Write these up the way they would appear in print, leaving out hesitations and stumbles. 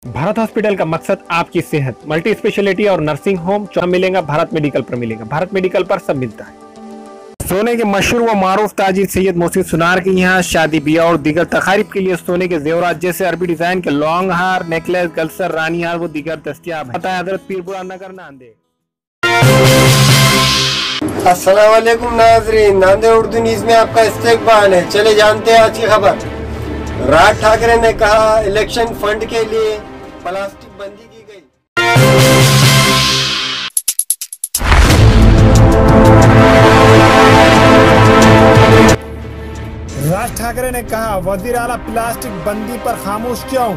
Bharat hospital का मकसद आपकी सेहत, मल्टी स्पेशलिटी और नर्सिंग होम मिलेगा। भारत मेडिकल पर मिलेगा। भारत मेडिकल पर सब मिलता है। सोने के मशहूर व मारूफ ताजिर सैयद मोहसिन सुनार के यहाँ शादी ब्याह और दीगर तकारीब के लिए सोने के जेवरात जैसे अरबी डिजाइन के लॉन्ग हार, नेकलेस, गलसर, रानी हार वो दीगर दस्तियाब है। हजरत पीरपुरा नगर नांदेड़। अस्सलाम वालेकुम नाज़रीन, नांदेड़ उर्दू न्यूज़ में आपका इस्तकबाल है। चले जानते हैं आज की खबर। राज ठाकरे ने कहा इलेक्शन फंड के लिए प्लास्टिक बंदी की गई। राज ठाकरे ने कहा वजीर आला प्लास्टिक बंदी पर खामोश क्यों।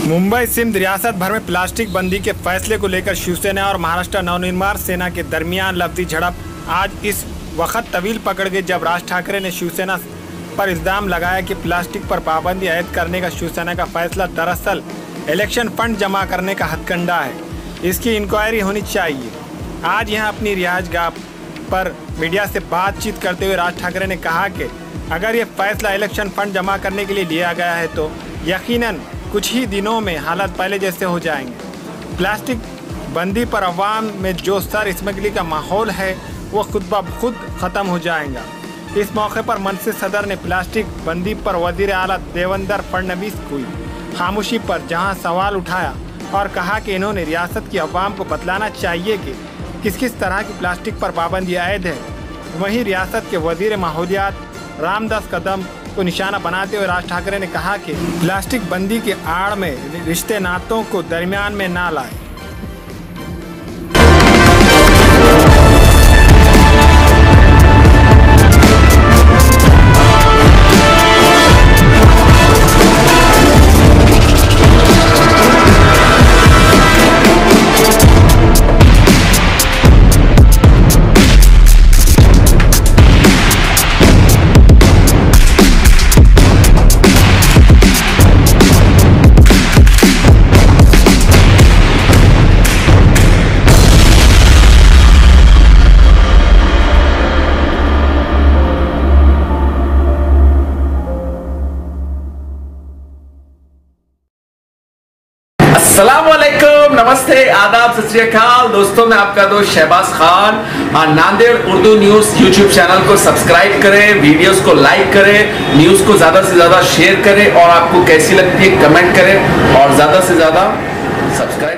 मुंबई सिंध रियासत भर में प्लास्टिक बंदी के फैसले को लेकर शिवसेना और महाराष्ट्र नवनिर्माण सेना के दरमियान लफ्जी झड़प आज इस वक्त तवील पकड़ गई जब राज ठाकरे ने शिवसेना पर इल्ज़ाम लगाया कि प्लास्टिक पर पाबंदी आयद करने का शिवसेना का फैसला दरअसल इलेक्शन फंड जमा करने का हथकंडा है। इसकी इंक्वायरी होनी चाहिए। आज यहां अपनी रिहायशगाह पर मीडिया से बातचीत करते हुए राज ठाकरे ने कहा कि अगर ये फैसला इलेक्शन फंड जमा करने के लिए लिया गया है तो यकीनन कुछ ही दिनों में हालात पहले जैसे हो जाएंगे। प्लास्टिक बंदी पर अवाम में जो सर स्मगलिंग का माहौल है वो खुद ब खुद ख़त्म हो जाएगा। इस मौके पर मनसे सदर ने प्लास्टिक बंदी पर वज़ीर आला देवेंद्र फडणवीस की खामोशी पर जहां सवाल उठाया और कहा कि इन्होंने रियासत की अवाम को बतलाना चाहिए कि किस किस तरह की प्लास्टिक पर पाबंदी आयद है। वहीं रियासत के वज़ीर माहौलियात रामदास कदम को निशाना बनाते हुए राज ठाकरे ने कहा कि प्लास्टिक बंदी के आड़ में रिश्ते नातों को दरमियान में ना लाए। अस्सलामुअलैकुम, नमस्ते, आदाब, सत श्री अकाल। दोस्तों, मैं आपका दोस्त शहबाज खान और Nanded Urdu news YouTube channel को सब्सक्राइब करें, वीडियोस को लाइक करें, न्यूज़ को ज़्यादा से ज़्यादा शेयर करें और आपको कैसी लगती है कमेंट करें और ज़्यादा से ज़्यादा सब्सक्राइब